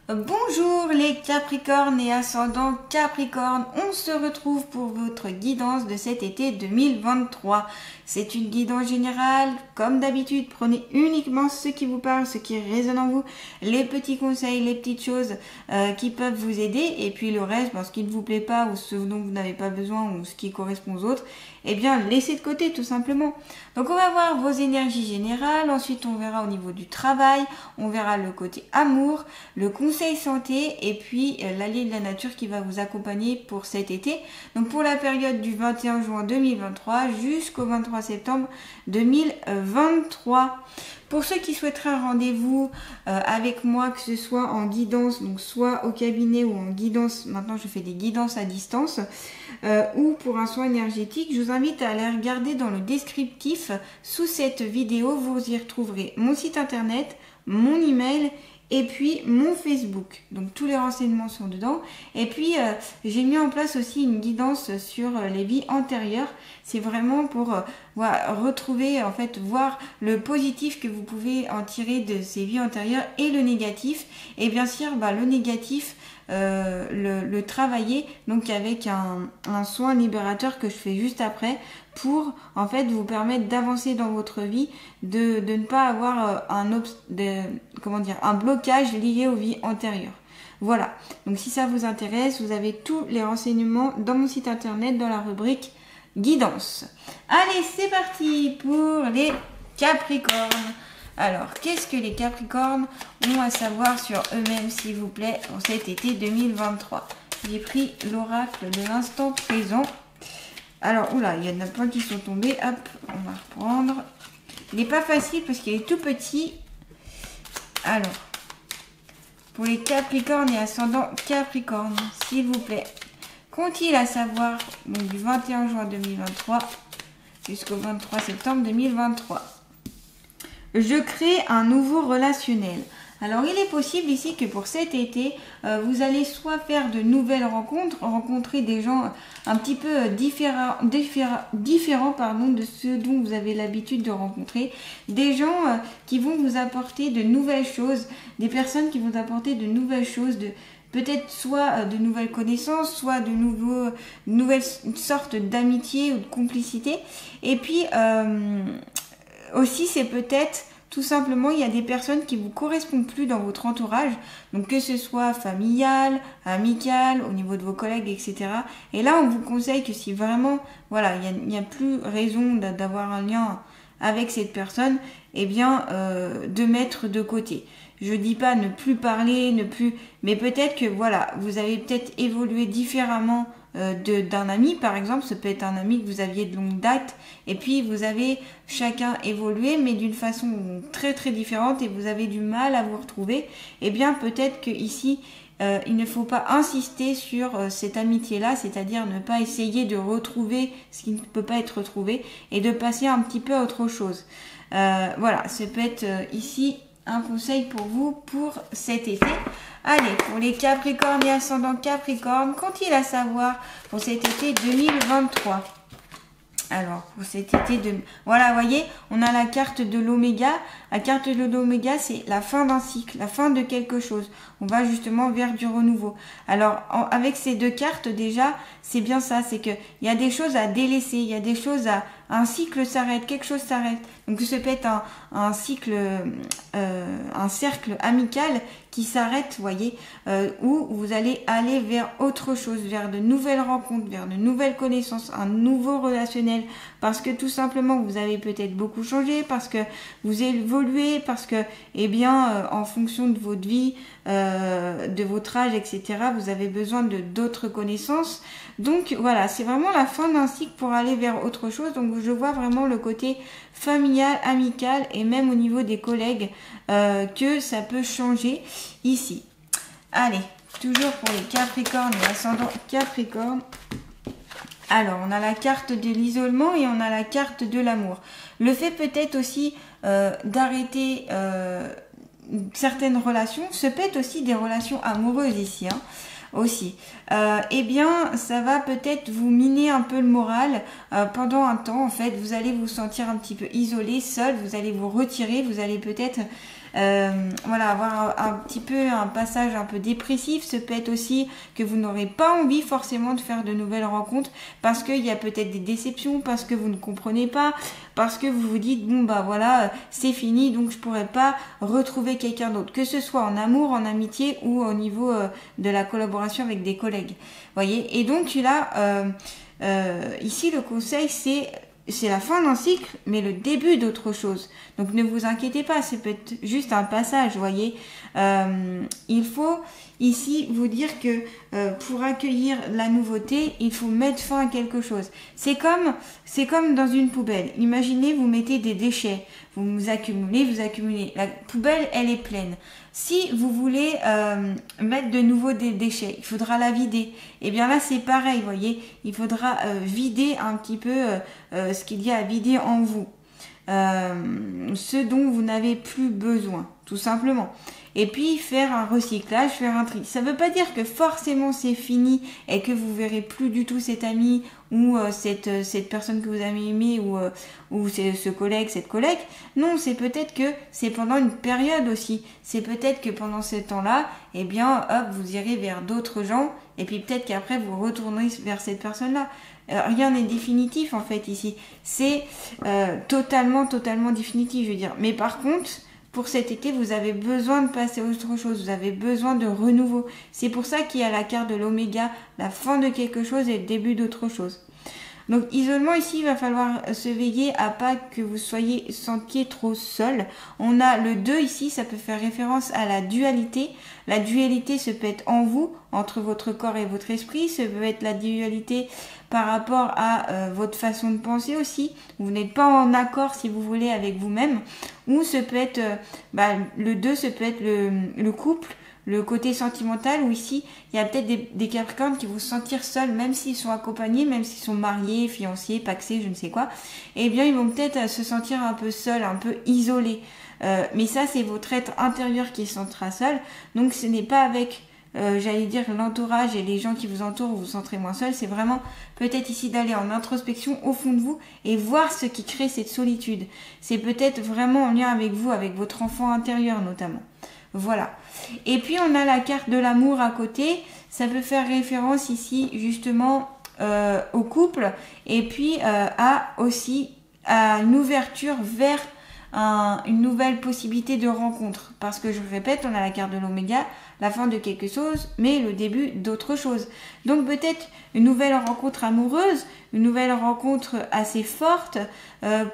Bonjour les Capricornes et ascendants Capricorne, on se retrouve pour votre guidance de cet été 2023. C'est une guidance générale, comme d'habitude, prenez uniquement ce qui vous parle, ce qui résonne en vous, les petits conseils, les petites choses qui peuvent vous aider, et puis le reste, ce qui ne vous plaît pas ou ce dont vous n'avez pas besoin ou ce qui correspond aux autres, eh bien laissez de côté tout simplement. Donc on va voir vos énergies générales, ensuite on verra au niveau du travail, on verra le côté amour, le conseil santé et puis l'allié de la nature qui va vous accompagner pour cet été. Donc pour la période du 21 juin 2023 jusqu'au 23 septembre 2023. Pour ceux qui souhaiteraient un rendez-vous avec moi, que ce soit en guidance, donc soit au cabinet ou en guidance, maintenant je fais des guidances à distance, ou pour un soin énergétique, je vous invite à aller regarder dans le descriptif sous cette vidéo, vous y retrouverez mon site internet, mon email et puis mon Facebook. Donc tous les renseignements sont dedans. Et puis j'ai mis en place aussi une guidance sur les vies antérieures. C'est vraiment pour retrouver, en fait, voir le positif que vous pouvez en tirer de ces vies antérieures et le négatif. Et bien sûr, le négatif, le travailler donc avec un soin libérateur que je fais juste après pour en fait vous permettre d'avancer dans votre vie, de ne pas avoir un blocage lié aux vies antérieures. Voilà, donc si ça vous intéresse, vous avez tous les renseignements dans mon site internet dans la rubrique guidance. Allez, c'est parti pour les Capricornes. Alors, qu'est-ce que les Capricornes ont à savoir sur eux-mêmes, s'il vous plaît, pour cet été 2023? J'ai pris l'oracle de l'instant présent. Alors, oula, il y en a plein qui sont tombés. Hop, on va reprendre. Il n'est pas facile parce qu'il est tout petit. Alors, pour les Capricornes et ascendants Capricorne, s'il vous plaît, qu'ont-ils à savoir donc, du 21 juin 2023 jusqu'au 23 septembre 2023? Je crée un nouveau relationnel. Alors, il est possible ici que pour cet été, vous allez soit faire de nouvelles rencontres, rencontrer des gens un petit peu différents de ceux dont vous avez l'habitude de rencontrer, des gens qui vont vous apporter de nouvelles choses, des personnes qui vont apporter de nouvelles choses, peut-être soit de nouvelles connaissances, soit de nouvelles sortes d'amitié ou de complicité. Et puis, aussi, c'est peut-être tout simplement, il y a des personnes qui vous correspondent plus dans votre entourage, donc que ce soit familial, amical, au niveau de vos collègues, etc. Et là, on vous conseille que si vraiment, il n'y a plus raison d'avoir un lien avec cette personne, eh bien, de mettre de côté. Je dis pas ne plus parler, mais peut-être que vous avez peut-être évolué différemment d'un ami, par exemple. Ça peut être un ami que vous aviez de longue date et puis vous avez chacun évolué mais d'une façon très très différente et vous avez du mal à vous retrouver. Eh bien peut-être que ici il ne faut pas insister sur cette amitié-là, c'est-à-dire ne pas essayer de retrouver ce qui ne peut pas être retrouvé et de passer un petit peu à autre chose. Ça peut être ici un conseil pour vous pour cet été. Allez, pour les Capricornes et ascendants Capricorne, qu'ont-ils à savoir pour cet été 2023? Alors, pour cet été voilà, vous voyez, on a la carte de l'oméga. La carte de l'oméga, c'est la fin d'un cycle, la fin de quelque chose. On va justement vers du renouveau. Alors, avec ces deux cartes, déjà, c'est bien ça. C'est qu'il y a des choses à délaisser. Il y a des choses un cycle s'arrête, quelque chose s'arrête. Donc, ça peut être un cycle, un cercle amical qui s'arrête, vous voyez, où vous allez aller vers autre chose, vers de nouvelles rencontres, vers de nouvelles connaissances, un nouveau relationnel, parce que tout simplement, vous avez peut-être beaucoup changé, parce que vous évoluez, parce que, en fonction de votre vie, de votre âge, etc., vous avez besoin de d'autres connaissances. Donc, voilà, c'est vraiment la fin d'un cycle pour aller vers autre chose. Donc, je vois vraiment le côté familial, amical et même au niveau des collègues que ça peut changer ici. Allez, toujours pour les Capricornes et ascendants Capricorne. Alors, on a la carte de l'isolement et on a la carte de l'amour. Le fait peut-être aussi d'arrêter certaines relations, ce peut être aussi des relations amoureuses ici, aussi. Ça va peut-être vous miner un peu le moral pendant un temps. En fait, vous allez vous sentir un petit peu isolé, seul, vous allez vous retirer, vous allez peut-être voilà, avoir un petit peu un passage un peu dépressif. Ce peut être aussi que vous n'aurez pas envie forcément de faire de nouvelles rencontres parce qu'il y a peut-être des déceptions, parce que vous ne comprenez pas, parce que vous vous dites bon bah voilà, c'est fini, donc je pourrais pas retrouver quelqu'un d'autre, que ce soit en amour, en amitié ou au niveau de la collaboration avec des collègues. Voyez, et donc là ici le conseil c'est la fin d'un cycle, mais le début d'autre chose. Donc ne vous inquiétez pas, c'est peut-être juste un passage, vous voyez. Il faut ici vous dire que pour accueillir la nouveauté, il faut mettre fin à quelque chose. C'est comme dans une poubelle. Imaginez, vous mettez des déchets, vous accumulez. La poubelle, elle est pleine. Si vous voulez mettre de nouveau des déchets, il faudra la vider. Et bien là, c'est pareil, vous voyez. Il faudra vider un petit peu ce qu'il y a à vider en vous. Ce dont vous n'avez plus besoin, tout simplement. Et puis faire un recyclage, faire un tri. Ça ne veut pas dire que forcément c'est fini et que vous verrez plus du tout cet ami ou cette personne que vous avez aimée ou ce collègue, cette collègue. Non, c'est peut-être que c'est pendant une période aussi. C'est peut-être que pendant ce temps-là, eh bien, hop, vous irez vers d'autres gens et puis peut-être qu'après vous retournerez vers cette personne-là. Rien n'est définitif en fait ici. C'est totalement définitif, je veux dire. Mais par contre, pour cet été, vous avez besoin de passer à autre chose. Vous avez besoin de renouveau. C'est pour ça qu'il y a la carte de l'oméga, la fin de quelque chose et le début d'autre chose. Donc isolement ici, il va falloir se veiller à pas que vous sentiez trop seul. On a le 2 ici, ça peut faire référence à la dualité. La dualité, ça peut être en vous, entre votre corps et votre esprit. Ça peut être la dualité par rapport à votre façon de penser aussi. Vous n'êtes pas en accord, si vous voulez, avec vous-même. Ou ça peut être, le 2, ça peut être le couple. Le côté sentimental où ici, il y a peut-être des Capricornes qui vont se sentir seuls, même s'ils sont accompagnés, même s'ils sont mariés, fiancés, pacsés, je ne sais quoi. Eh bien, ils vont peut-être se sentir un peu seuls, un peu isolés. Mais ça, c'est votre être intérieur qui se sentira seul. Donc, ce n'est pas avec, j'allais dire, l'entourage et les gens qui vous entourent où vous vous sentirez moins seul. C'est vraiment peut-être ici d'aller en introspection au fond de vous et voir ce qui crée cette solitude. C'est peut-être vraiment en lien avec vous, avec votre enfant intérieur notamment. Voilà. Et puis on a la carte de l'amour à côté. Ça peut faire référence ici justement au couple et puis aussi à une ouverture vers une nouvelle possibilité de rencontre. Parce que je répète, on a la carte de l'oméga, la fin de quelque chose, mais le début d'autre chose. Donc peut-être une nouvelle rencontre amoureuse, une nouvelle rencontre assez forte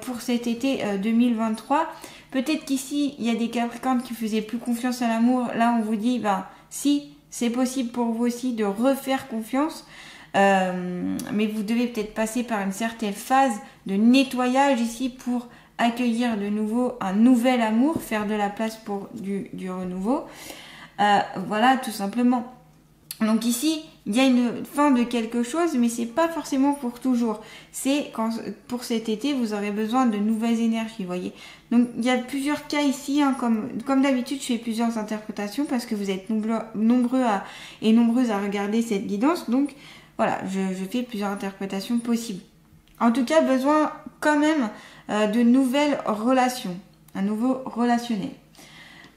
pour cet été 2023. Peut-être qu'ici, il y a des Capricornes qui faisaient plus confiance à l'amour. Là, on vous dit, si, c'est possible pour vous aussi de refaire confiance. Mais vous devez peut-être passer par une certaine phase de nettoyage ici pour accueillir de nouveau un nouvel amour, faire de la place pour du renouveau. Voilà, tout simplement. Donc ici, il y a une fin de quelque chose, mais c'est pas forcément pour toujours. C'est quand pour cet été, vous aurez besoin de nouvelles énergies, vous voyez. Donc il y a plusieurs cas ici, hein, comme d'habitude, je fais plusieurs interprétations parce que vous êtes nombreuses à regarder cette guidance. Donc voilà, je fais plusieurs interprétations possibles. En tout cas, besoin quand même de nouvelles relations, un nouveau relationnel.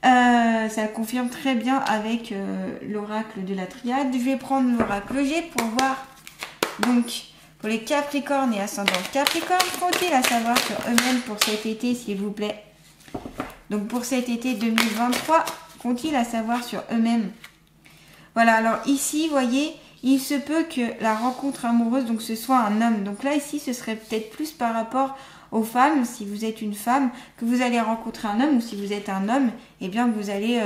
Ça le confirme très bien avec l'oracle de la triade. Je vais prendre l'oracle G pour voir. Donc, pour les Capricornes et ascendant Capricorne, faut-il à savoir sur eux-mêmes pour cet été, s'il vous plaît? Donc, pour cet été 2023, qu'ont-ils à savoir sur eux-mêmes? Voilà, alors ici, vous voyez, il se peut que la rencontre amoureuse, donc ce soit un homme. Donc là, ici, ce serait peut-être plus par rapport aux femmes, si vous êtes une femme, que vous allez rencontrer un homme, ou si vous êtes un homme, eh bien vous allez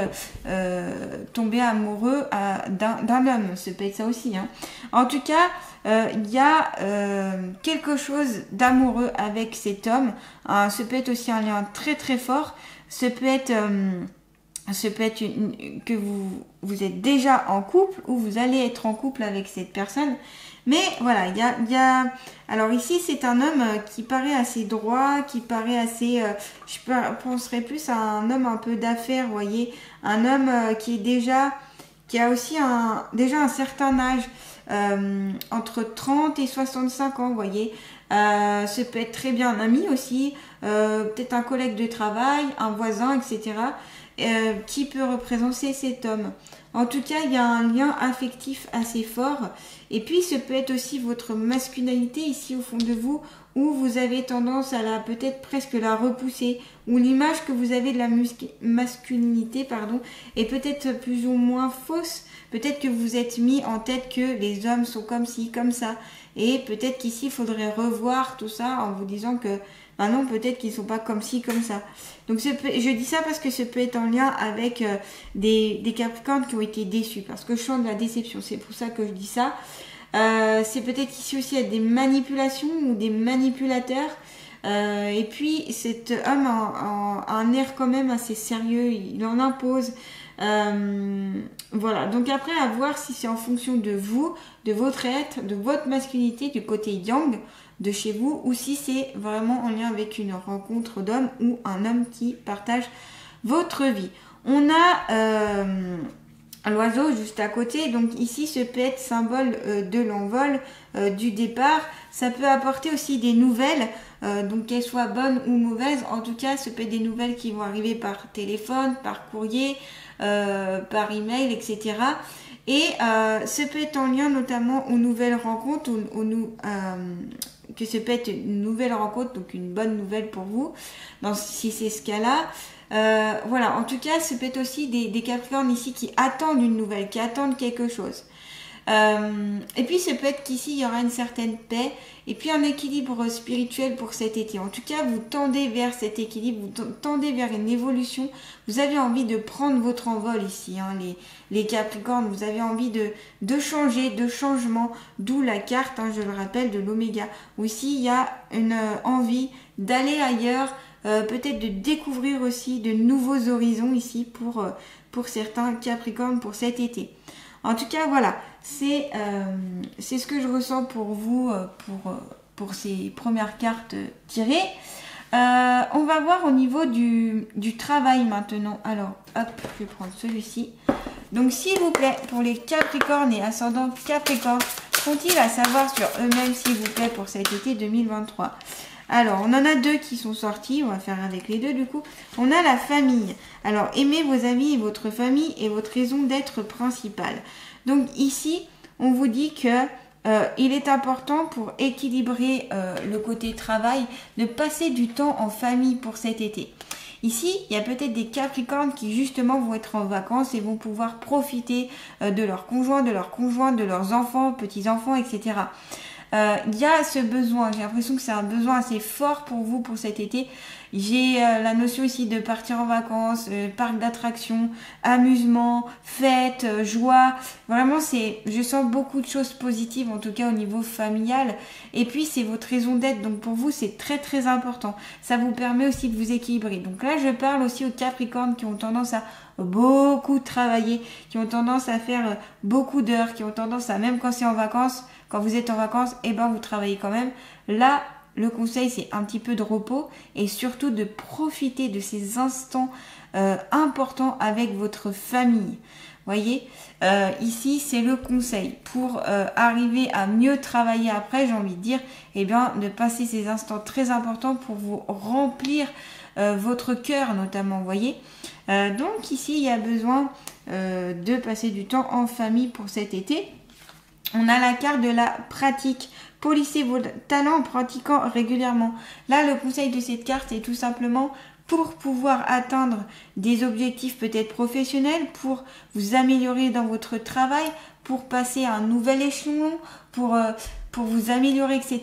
tomber amoureux d'un homme. Ça peut être ça aussi. Hein. En tout cas, il y a quelque chose d'amoureux avec cet homme. Ça peut être aussi un lien très très fort. Ça peut être que vous êtes déjà en couple ou vous allez être en couple avec cette personne. Mais voilà, il y a... Alors ici, c'est un homme qui paraît assez droit, qui paraît assez... je penserais plus à un homme un peu d'affaires, vous voyez. Un homme qui a aussi déjà un certain âge, entre 30 et 65 ans, vous voyez. Ça peut être très bien un ami aussi, peut-être un collègue de travail, un voisin, etc. qui peut représenter cet homme. En tout cas, il y a un lien affectif assez fort. Et puis, ce peut être aussi votre masculinité ici au fond de vous, où vous avez tendance à peut-être presque la repousser, ou l'image que vous avez de la masculinité, est peut-être plus ou moins fausse. Peut-être que vous êtes mis en tête que les hommes sont comme ci, comme ça. Et peut-être qu'ici, il faudrait revoir tout ça en vous disant que non, peut-être qu'ils ne sont pas comme ci, comme ça. Donc, je dis ça parce que ça peut être en lien avec des Capricornes qui ont été déçus. Parce que je sens de la déception, c'est pour ça que je dis ça. C'est peut-être ici aussi il y a des manipulations ou des manipulateurs. Et puis, cet homme a un air quand même assez sérieux. Il en impose. Voilà. Donc après, à voir si c'est en fonction de vous, de votre être, de votre masculinité, du côté yang de chez vous, ou si c'est vraiment en lien avec une rencontre d'homme ou un homme qui partage votre vie. On a l'oiseau juste à côté, donc ici ce peut être symbole de l'envol, du départ. Ça peut apporter aussi des nouvelles, donc qu'elles soient bonnes ou mauvaises. En tout cas, ce peut être des nouvelles qui vont arriver par téléphone, par courrier, par email, etc. Et ce peut être en lien notamment aux nouvelles rencontres, que ce peut être une nouvelle rencontre, donc une bonne nouvelle pour vous, si c'est ce cas-là. Voilà, en tout cas, ce peut être aussi des Capricornes ici qui attendent une nouvelle, qui attendent quelque chose. Et puis, ce peut être qu'ici, il y aura une certaine paix et puis un équilibre spirituel pour cet été. En tout cas, vous tendez vers cet équilibre, vous tendez vers une évolution. Vous avez envie de prendre votre envol ici, les Capricornes. Vous avez envie de changer, de changement, d'où la carte, je le rappelle, de l'Oméga. Où ici, il y a une envie d'aller ailleurs, peut-être de découvrir aussi de nouveaux horizons ici pour certains Capricornes pour cet été. En tout cas, voilà, c'est ce que je ressens pour vous, pour ces premières cartes tirées. On va voir au niveau du travail maintenant. Alors, hop, je vais prendre celui-ci. Donc, s'il vous plaît, pour les Capricornes et ascendants Capricorne, qu'ont-ils à savoir sur eux-mêmes, s'il vous plaît, pour cet été 2023 ? Alors, on en a deux qui sont sortis. On va faire avec les deux, du coup. On a la famille. Alors, aimez vos amis et votre famille est votre raison d'être principale. Donc, ici, on vous dit que il est important pour équilibrer le côté travail de passer du temps en famille pour cet été. Ici, il y a peut-être des Capricornes qui justement vont être en vacances et vont pouvoir profiter de leurs conjoints, de leurs enfants, petits-enfants, etc. Il y a ce besoin, j'ai l'impression que c'est un besoin assez fort pour vous pour cet été. J'ai la notion ici de partir en vacances, parc d'attractions, amusement, fête, joie. Vraiment, je sens beaucoup de choses positives, en tout cas au niveau familial. Et puis, c'est votre raison d'être. Donc, pour vous, c'est très, très important. Ça vous permet aussi de vous équilibrer. Donc là, je parle aussi aux Capricornes qui ont tendance à beaucoup travailler, qui ont tendance à faire beaucoup d'heures, qui ont tendance à, même quand c'est en vacances, quand vous êtes en vacances, vous travaillez quand même. Là, le conseil, c'est un petit peu de repos et surtout de profiter de ces instants importants avec votre famille. Voyez, ici, c'est le conseil pour arriver à mieux travailler après, j'ai envie de dire, de passer ces instants très importants pour vous remplir votre cœur notamment, voyez. Donc ici, il y a besoin de passer du temps en famille pour cet été. On a la carte de la pratique. Polissez vos talents en pratiquant régulièrement. Là, le conseil de cette carte est tout simplement pour pouvoir atteindre des objectifs peut-être professionnels, pour vous améliorer dans votre travail, pour passer à un nouvel échelon, pour vous améliorer, etc.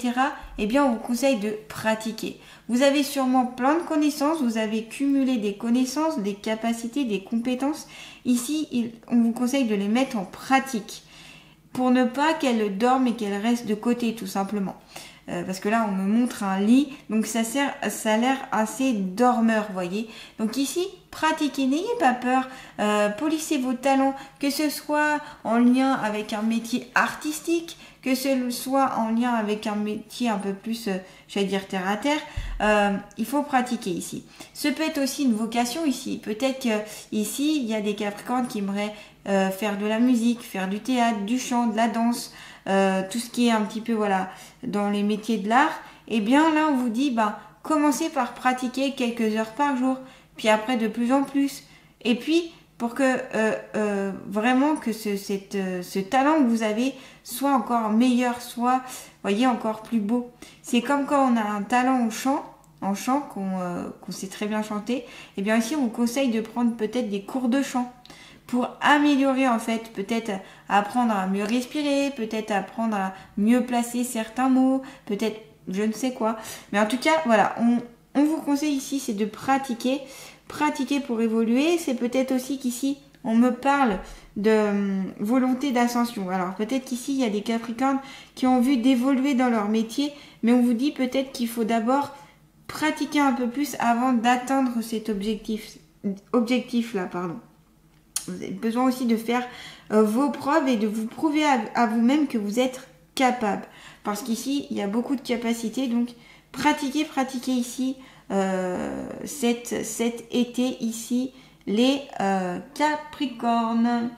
On vous conseille de pratiquer. Vous avez sûrement plein de connaissances, vous avez cumulé des connaissances, des capacités, des compétences. Ici, on vous conseille de les mettre en pratique, pour ne pas qu'elle dorme et qu'elle reste de côté tout simplement. Parce que là on me montre un lit, donc ça a l'air assez dormeur, voyez. Donc ici, pratiquez, n'ayez pas peur, polissez vos talents, que ce soit en lien avec un métier artistique, que ce soit en lien avec un métier un peu plus, terre à terre, il faut pratiquer ici. Ce peut être aussi une vocation ici. Peut-être qu'ici, il y a des Capricornes qui aimeraient faire de la musique, faire du théâtre, du chant, de la danse, tout ce qui est un petit peu dans les métiers de l'art. Là, on vous dit, commencez par pratiquer quelques heures par jour, puis après de plus en plus. Et puis, pour que vraiment que ce talent que vous avez soit encore meilleur, soit, voyez, encore plus beau. C'est comme quand on a un talent en chant, qu'on sait très bien chanter, et bien ici on vous conseille de prendre peut-être des cours de chant pour améliorer en fait, peut-être apprendre à mieux respirer, peut-être apprendre à mieux placer certains mots, peut-être je ne sais quoi. Mais en tout cas, voilà, on vous conseille ici, c'est de pratiquer pour évoluer. C'est peut-être aussi qu'ici, on me parle de volonté d'ascension. Alors peut-être qu'ici, il y a des Capricornes qui ont envie d'évoluer dans leur métier, mais on vous dit peut-être qu'il faut d'abord pratiquer un peu plus avant d'atteindre cet objectif-là, pardon. Vous avez besoin aussi de faire vos preuves et de vous prouver à vous-même que vous êtes capable. Parce qu'ici, il y a beaucoup de capacités, donc pratiquez ici cet été ici les Capricornes.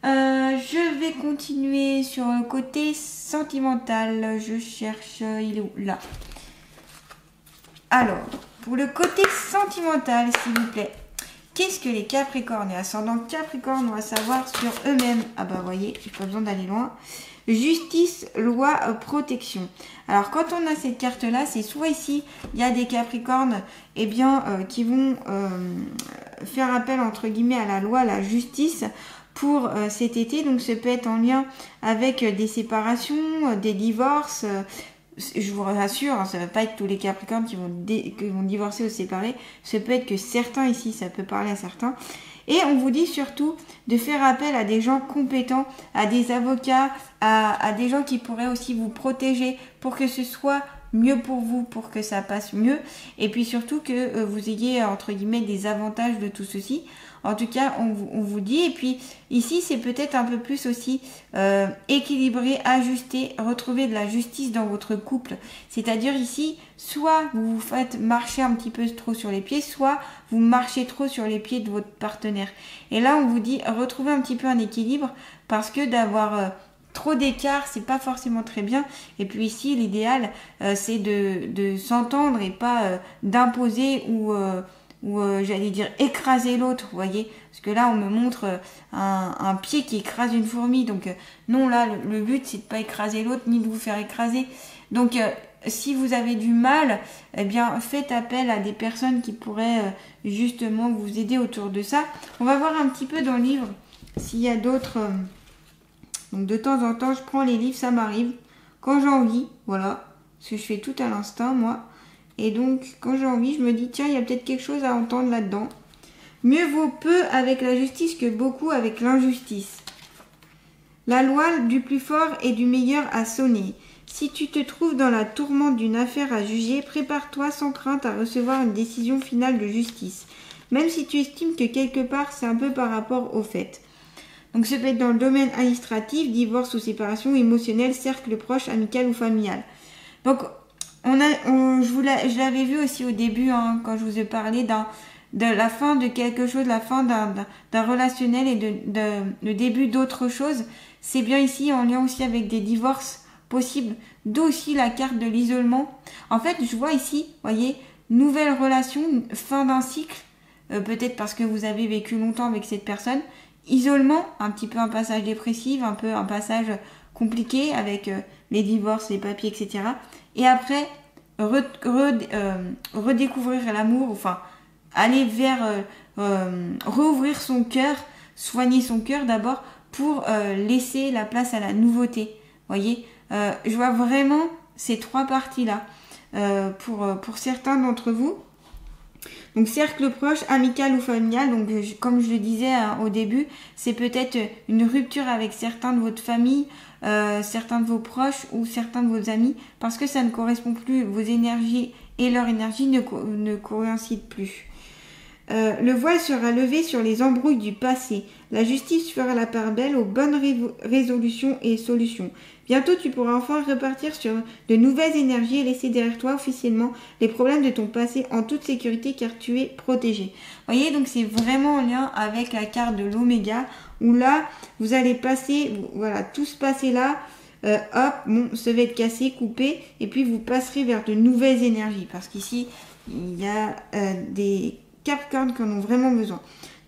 Je vais continuer sur le côté sentimental. Je cherche, il est où? Là. Alors, pour le côté sentimental, s'il vous plaît, qu'est-ce que les Capricornes et ascendants Capricorne ont à savoir sur eux-mêmes? Ah bah, voyez, j'ai pas besoin d'aller loin. Justice, loi, protection. Alors, quand on a cette carte-là, c'est soit ici, il y a des Capricornes qui vont faire appel, entre guillemets, à la loi, à la justice pour cet été. Donc, ça peut être en lien avec des séparations, des divorces. Je vous rassure, hein, ça ne va pas être tous les Capricornes qui vont divorcer ou se séparer. Ça peut être que certains ici, ça peut parler à certains. Et on vous dit surtout de faire appel à des gens compétents, à des avocats, à des gens qui pourraient aussi vous protéger pour que ce soit mieux pour vous, pour que ça passe mieux. Et puis surtout que vous ayez, entre guillemets, des avantages de tout ceci. En tout cas, on vous dit. Et puis ici, c'est peut-être un peu plus aussi équilibré, ajusté, retrouver de la justice dans votre couple. C'est-à-dire ici, soit vous vous faites marcher un petit peu trop sur les pieds, soit vous marchez trop sur les pieds de votre partenaire. Et là, on vous dit retrouver un petit peu un équilibre parce que d'avoir trop d'écart, c'est pas forcément très bien. Et puis ici, l'idéal, c'est de s'entendre et pas d'imposer ou j'allais dire écraser l'autre, vous voyez, parce que là on me montre un pied qui écrase une fourmi, donc non, là le but c'est de pas écraser l'autre ni de vous faire écraser. Donc si vous avez du mal, eh bien faites appel à des personnes qui pourraient justement vous aider autour de ça. On va voir un petit peu dans le livre s'il y a d'autres. Donc de temps en temps je prends les livres, ça m'arrive quand j'ai envie, voilà, parce que je fais tout à l'instinct moi. Et donc, quand j'ai envie, je me dis, tiens, il y a peut-être quelque chose à entendre là-dedans. Mieux vaut peu avec la justice que beaucoup avec l'injustice. La loi du plus fort et du meilleur a sonné. Si tu te trouves dans la tourmente d'une affaire à juger, prépare-toi sans crainte à recevoir une décision finale de justice. Même si tu estimes que quelque part, c'est un peu par rapport au fait. Donc, ça peut être dans le domaine administratif, divorce ou séparation, émotionnel, cercle proche, amical ou familial. Donc, je l'avais vu aussi au début, hein, quand je vous ai parlé de la fin de quelque chose, la fin d'un relationnel et le début d'autre chose. C'est bien ici en lien aussi avec des divorces possibles, d'où aussi la carte de l'isolement. En fait, je vois ici, voyez, nouvelle relation, fin d'un cycle, peut-être parce que vous avez vécu longtemps avec cette personne. Isolement, un petit peu un passage dépressif, un peu un passage compliqué avec les divorces, les papiers, etc. Et après, redécouvrir l'amour, enfin, aller vers, rouvrir son cœur, soigner son cœur d'abord pour laisser la place à la nouveauté. Voyez, je vois vraiment ces trois parties-là pour certains d'entre vous. Donc cercle proche, amical ou familial, donc comme je le disais au début, c'est peut-être une rupture avec certains de votre famille, certains de vos proches ou certains de vos amis, parce que ça ne correspond plus, vos énergies et leur énergie ne coïncident plus. Le voile sera levé sur les embrouilles du passé. La justice fera la part belle aux bonnes résolutions et solutions. Bientôt, tu pourras enfin repartir sur de nouvelles énergies et laisser derrière toi officiellement les problèmes de ton passé en toute sécurité car tu es protégé. Vous voyez, donc c'est vraiment en lien avec la carte de l'Oméga où là, vous allez passer, voilà, tout ce passé-là, hop, bon, ça va être cassé, coupé, et puis vous passerez vers de nouvelles énergies parce qu'ici, il y a des Capricornes qui en ont vraiment besoin.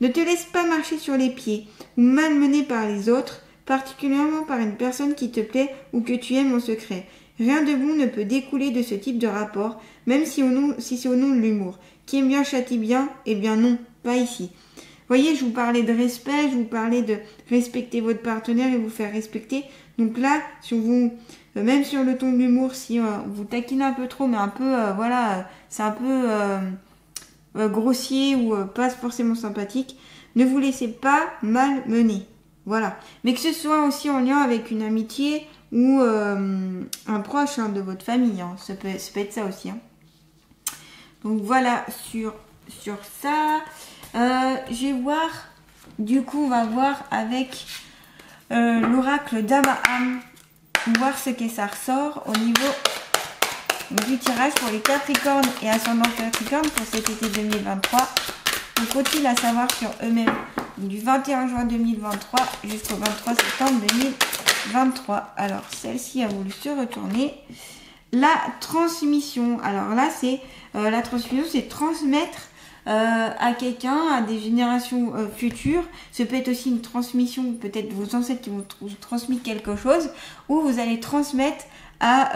Ne te laisse pas marcher sur les pieds ou malmener par les autres, particulièrement par une personne qui te plaît ou que tu aimes en secret. Rien de bon ne peut découler de ce type de rapport, même si c'est au nom de l'humour. Qui aime bien châtie bien, eh bien non, pas ici. Voyez, je vous parlais de respect, je vous parlais de respecter votre partenaire et vous faire respecter. Donc là, si vous, même sur le ton de l'humour, si vous taquinez un peu trop, mais un peu, voilà, c'est un peu grossier ou pas forcément sympathique, ne vous laissez pas malmener. Voilà. Mais que ce soit aussi en lien avec une amitié ou un proche de votre famille. Hein. Ça peut être ça aussi. Hein. Donc voilà sur ça. Je vais voir. Du coup, on va voir avec l'oracle d'Abraham. Voir ce que ça ressort au niveau du tirage pour les Capricornes et ascendant Capricorne pour cet été 2023. Donc, faut-il à savoir sur eux-mêmes du 21 juin 2023 jusqu'au 23 septembre 2023. Alors, celle-ci a voulu se retourner. La transmission. Alors là, c'est la transmission, c'est transmettre à quelqu'un, à des générations futures. Ce peut être aussi une transmission, peut-être vos ancêtres qui vous transmettent quelque chose, ou vous allez transmettre à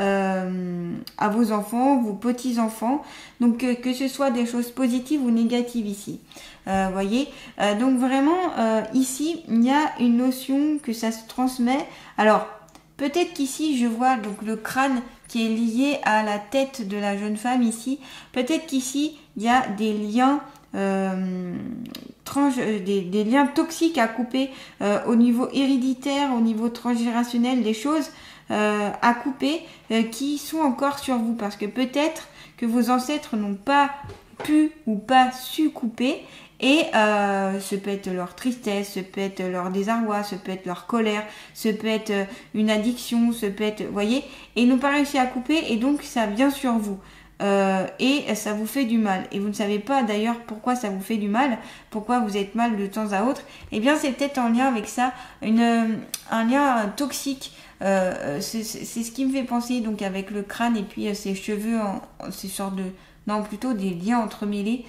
vos enfants, vos petits-enfants. Donc que ce soit des choses positives ou négatives ici. Voyez. Donc vraiment, ici, il y a une notion que ça se transmet. Alors, peut-être qu'ici, je vois donc le crâne qui est lié à la tête de la jeune femme ici. Peut-être qu'ici, il y a des liens, des liens toxiques à couper au niveau héréditaire, au niveau transgénérationnel, des choses à couper qui sont encore sur vous. Parce que peut-être que vos ancêtres n'ont pas pu ou pas su couper. Et ce peut être leur tristesse, ce peut être leur désarroi, ce peut être leur colère, ce peut être une addiction, ce peut être, vous voyez, et ils n'ont pas réussi à couper et donc ça vient sur vous. Et ça vous fait du mal. Et vous ne savez pas d'ailleurs pourquoi ça vous fait du mal, pourquoi vous êtes mal de temps à autre. Eh bien c'est peut-être en lien avec ça, un lien toxique. C'est ce qui me fait penser donc avec le crâne et puis ces cheveux, ces sortes de... Non, plutôt des liens entremêlés.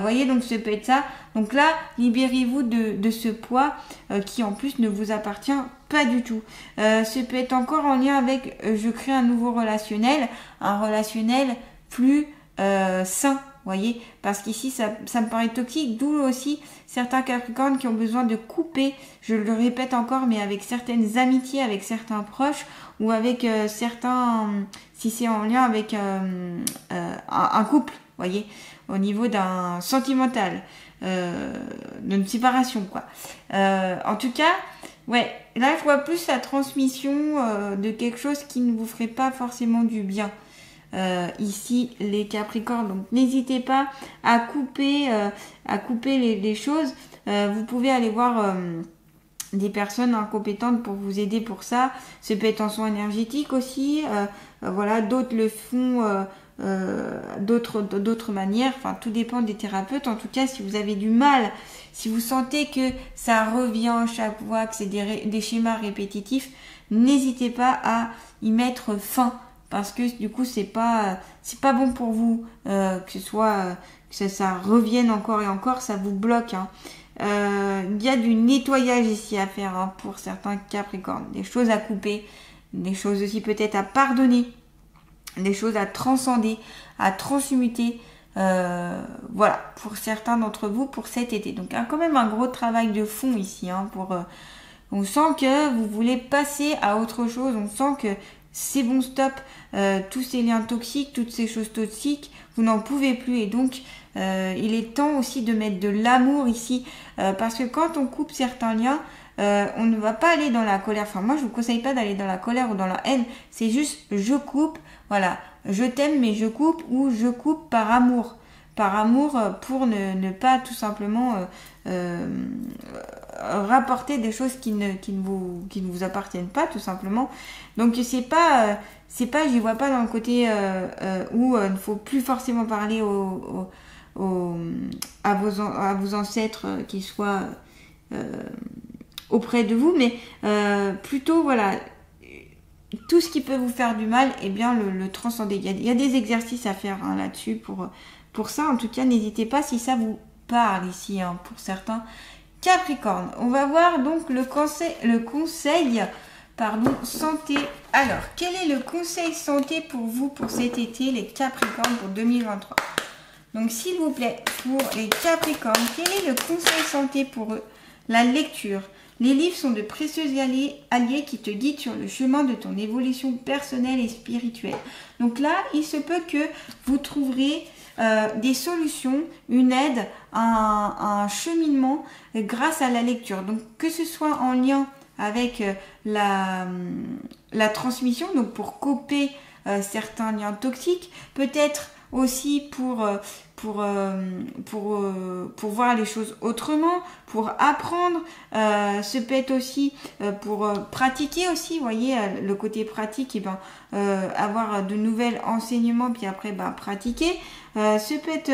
Voyez, donc ça peut être ça. Donc là, libérez-vous de ce poids qui en plus ne vous appartient pas du tout. Ça peut être encore en lien avec je crée un nouveau relationnel, un relationnel plus sain. Voyez, parce qu'ici ça me paraît toxique, d'où aussi certains Capricornes qui ont besoin de couper, je le répète encore, mais avec certaines amitiés, avec certains proches ou avec certains, si c'est en lien avec un couple, voyez, au niveau d'un sentimental, d'une séparation, quoi. En tout cas, ouais, là je vois plus la transmission de quelque chose qui ne vous ferait pas forcément du bien. Ici les Capricornes, donc n'hésitez pas à couper les choses. Vous pouvez aller voir des personnes incompétentes pour vous aider pour ça. Ça peut être en soins énergétiques aussi. Voilà, d'autres le font d'autres manières. Enfin, tout dépend des thérapeutes. En tout cas, si vous avez du mal, si vous sentez que ça revient chaque fois, que c'est des schémas répétitifs, n'hésitez pas à y mettre fin. Parce que du coup c'est pas bon pour vous que ça revienne encore et encore, ça vous bloque. Hein. Il y a du nettoyage ici à faire pour certains Capricornes, des choses à couper, des choses aussi peut-être à pardonner, des choses à transcender, à transmuter. Voilà, pour certains d'entre vous pour cet été. Donc quand même un gros travail de fond ici. On sent que vous voulez passer à autre chose, on sent que c'est bon, stop, tous ces liens toxiques, toutes ces choses toxiques, vous n'en pouvez plus. Et donc, il est temps aussi de mettre de l'amour ici. Parce que quand on coupe certains liens, on ne va pas aller dans la colère. Enfin, moi, je vous conseille pas d'aller dans la colère ou dans la haine. C'est juste, je coupe, voilà, je t'aime, mais je coupe, ou je coupe par amour. Par amour pour ne pas tout simplement rapporter des choses qui ne vous appartiennent pas tout simplement. Donc c'est pas j'y vois pas dans le côté où il ne faut plus forcément parler à vos ancêtres qui soient auprès de vous, mais plutôt voilà, tout ce qui peut vous faire du mal, eh bien le transcender. Il y a des exercices à faire là-dessus pour ça. En tout cas, n'hésitez pas si ça parle ici hein, pour certains Capricorne. On va voir donc le conseil santé. Alors, quel est le conseil santé pour vous pour cet été, les Capricornes, pour 2023? Donc, s'il vous plaît, pour les Capricornes, quel est le conseil santé pour eux? La lecture. Les livres sont de précieux alliés qui te guident sur le chemin de ton évolution personnelle et spirituelle. Donc là, il se peut que vous trouverez des solutions, une aide, un cheminement grâce à la lecture. Donc que ce soit en lien avec la transmission, donc pour couper certains liens toxiques, peut-être aussi pour voir les choses autrement, pour apprendre, ce peut être aussi pour pratiquer aussi, vous voyez, le côté pratique, et avoir de nouveaux enseignements, puis après pratiquer, ce peut être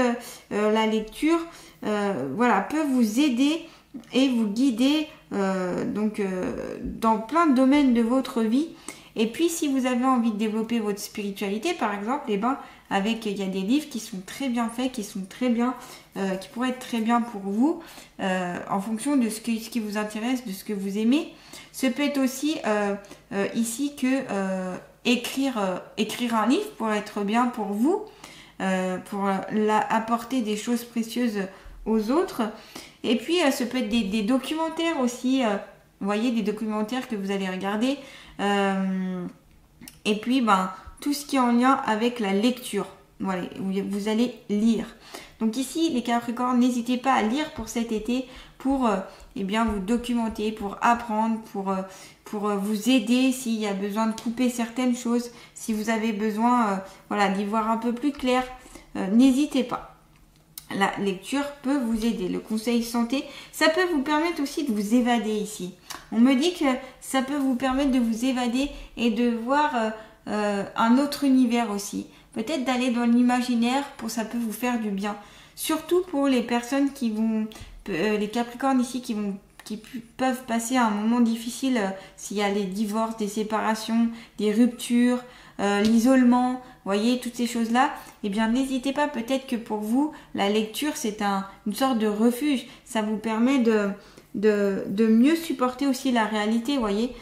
la lecture, voilà, peut vous aider et vous guider dans plein de domaines de votre vie. Et puis si vous avez envie de développer votre spiritualité par exemple, il y a des livres qui sont très bien faits, qui sont très bien, qui pourraient être très bien pour vous, en fonction de ce qui vous intéresse, de ce que vous aimez. Ce peut être aussi ici que écrire un livre pourrait être bien pour vous, pour apporter des choses précieuses aux autres. Et puis ce peut être des documentaires aussi, vous voyez, des documentaires que vous allez regarder. Et puis tout ce qui est en lien avec la lecture, voilà, vous allez lire. Donc ici les Capricornes, n'hésitez pas à lire pour cet été, pour vous documenter, pour apprendre, pour vous aider s'il y a besoin de couper certaines choses, si vous avez besoin d'y voir un peu plus clair, n'hésitez pas. La lecture peut vous aider. Le conseil santé, ça peut vous permettre aussi de vous évader ici. On me dit que ça peut vous permettre de vous évader et de voir un autre univers aussi. Peut-être d'aller dans l'imaginaire, ça peut vous faire du bien. Surtout pour les personnes les Capricornes ici qui peuvent passer un moment difficile s'il y a les divorces, des séparations, des ruptures, l'isolement, vous voyez, toutes ces choses-là, n'hésitez pas, peut-être que pour vous, la lecture, c'est une sorte de refuge. Ça vous permet de mieux supporter aussi la réalité, vous voyez,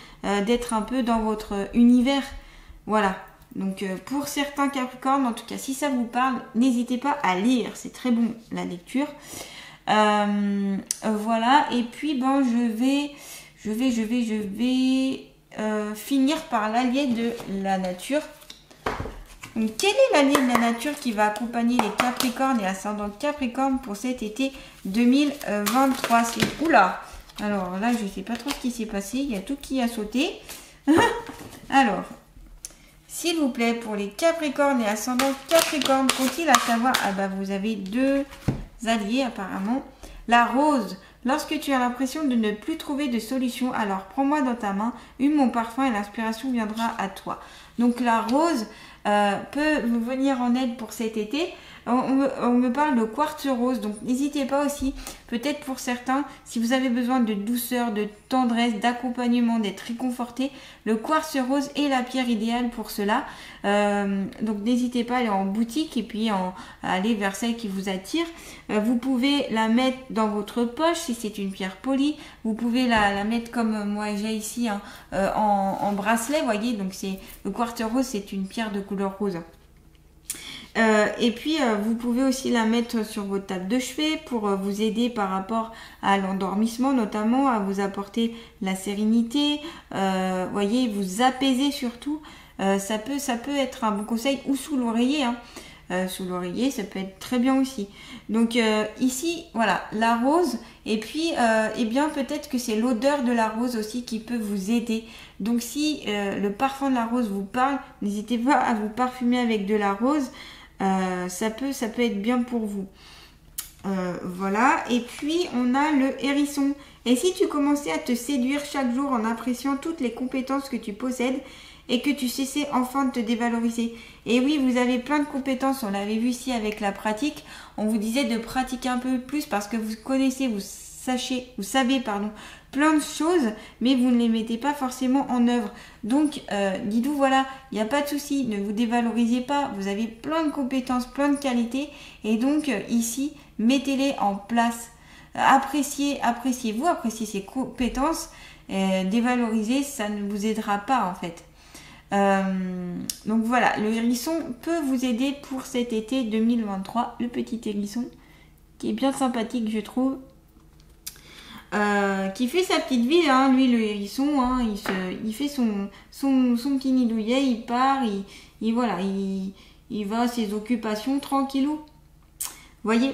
d'être un peu dans votre univers. Voilà. Donc, pour certains Capricornes, en tout cas, si ça vous parle, n'hésitez pas à lire. C'est très bon, la lecture. Voilà. Et puis, je vais finir par l'allié de la nature. Donc, quel est l'allié de la nature qui va accompagner les Capricornes et ascendant Capricorne pour cet été 2023? Oula! Alors là, je ne sais pas trop ce qui s'est passé. Il y a tout qui a sauté. Alors, s'il vous plaît, pour les Capricornes et ascendant Capricorne, faut-il à savoir? Vous avez deux alliés apparemment. La rose. Lorsque tu as l'impression de ne plus trouver de solution, alors prends-moi dans ta main, hume mon parfum et l'inspiration viendra à toi. Donc la rose peut vous venir en aide pour cet été. On me parle de quartz rose, donc n'hésitez pas aussi, peut-être pour certains, si vous avez besoin de douceur, de tendresse, d'accompagnement, d'être réconforté, le quartz rose est la pierre idéale pour cela. Donc n'hésitez pas à aller en boutique et puis à aller vers celle qui vous attire. Vous pouvez la mettre dans votre poche si c'est une pierre polie. Vous pouvez la mettre comme moi j'ai ici en bracelet, voyez. Donc le quartz rose, c'est une pierre de couleur rose. Et puis vous pouvez aussi la mettre sur votre table de chevet pour vous aider par rapport à l'endormissement, notamment à vous apporter la sérénité, voyez, vous apaiser surtout. Ça peut être un bon conseil, ou sous l'oreiller, sous l'oreiller, ça peut être très bien aussi. Donc ici, voilà, la rose, et puis peut-être que c'est l'odeur de la rose aussi qui peut vous aider. Donc si le parfum de la rose vous parle, n'hésitez pas à vous parfumer avec de la rose. Ça peut être bien pour vous. Voilà. Et puis on a le hérisson. Et si tu commençais à te séduire chaque jour en appréciant toutes les compétences que tu possèdes et que tu cessais enfin de te dévaloriser. Et oui, vous avez plein de compétences, on l'avait vu ici avec la pratique. On vous disait de pratiquer un peu plus parce que vous connaissez, vous savez plein de choses, mais vous ne les mettez pas forcément en œuvre. Donc, dites-vous, voilà, il n'y a pas de souci, ne vous dévalorisez pas, vous avez plein de compétences, plein de qualités, et donc ici, mettez-les en place. Appréciez-vous, appréciez ses compétences. Dévaloriser, ça ne vous aidera pas en fait. Donc voilà, le hérisson peut vous aider pour cet été 2023. Le petit hérisson qui est bien sympathique, je trouve. Qui fait sa petite vie, hein, lui le hérisson, hein, il fait son petit nid douillet, il part, il va à ses occupations tranquillou. Voyez.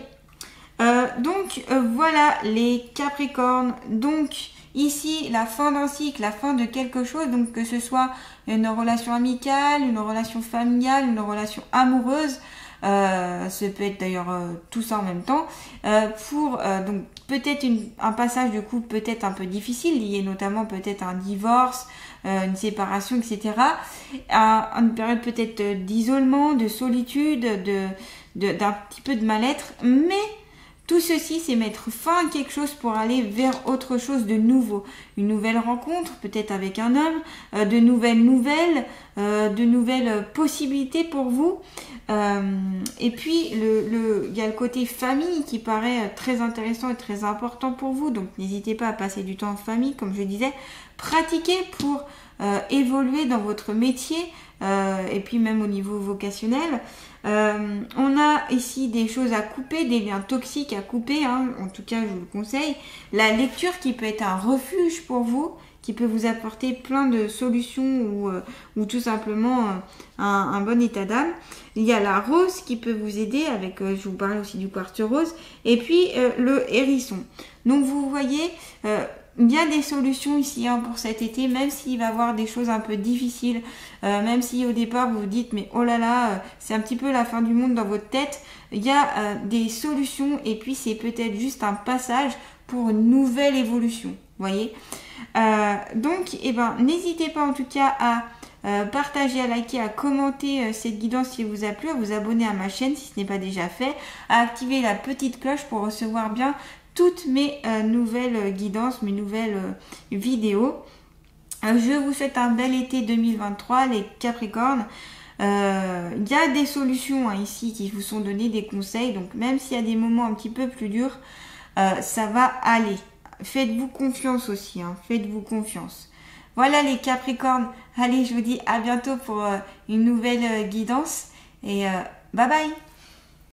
Voilà les Capricornes. Donc ici la fin d'un cycle, la fin de quelque chose, donc que ce soit une relation amicale, une relation familiale, une relation amoureuse. Ça peut être d'ailleurs tout ça en même temps donc peut-être un passage de couple peut-être un peu difficile, lié notamment peut-être à un divorce, une séparation, etc. Une période peut-être d'isolement, de solitude, d'un petit peu de mal-être, mais tout ceci, c'est mettre fin à quelque chose pour aller vers autre chose de nouveau. Une nouvelle rencontre, peut-être avec un homme, de nouvelles possibilités pour vous. Et puis, il y a le côté famille qui paraît très intéressant et très important pour vous. Donc, n'hésitez pas à passer du temps en famille, comme je disais. Pratiquez pour évoluer dans votre métier et puis même au niveau vocationnel. On a ici des choses à couper, des liens toxiques à couper, hein, en tout cas je vous le conseille. La lecture qui peut être un refuge pour vous, qui peut vous apporter plein de solutions ou tout simplement un bon état d'âme. Il y a la rose qui peut vous aider avec, je vous parle aussi du quartz rose, et puis le hérisson. Donc vous voyez, il y a des solutions ici hein, pour cet été, même s'il va y avoir des choses un peu difficiles, même si au départ vous vous dites mais oh là là, c'est un petit peu la fin du monde dans votre tête, il y a des solutions et puis c'est peut-être juste un passage pour une nouvelle évolution, voyez. Donc n'hésitez pas en tout cas à partager, à liker, à commenter cette guidance si elle vous a plu, à vous abonner à ma chaîne si ce n'est pas déjà fait, à activer la petite cloche pour recevoir bien toutes mes nouvelles guidances, mes nouvelles vidéos. Je vous souhaite un bel été 2023, les Capricornes. Il y a des solutions hein, ici qui vous sont données, des conseils. Donc même s'il y a des moments un petit peu plus durs, ça va aller. Faites-vous confiance aussi, hein, faites-vous confiance. Voilà les Capricornes. Allez, je vous dis à bientôt pour une nouvelle guidance. Et bye bye.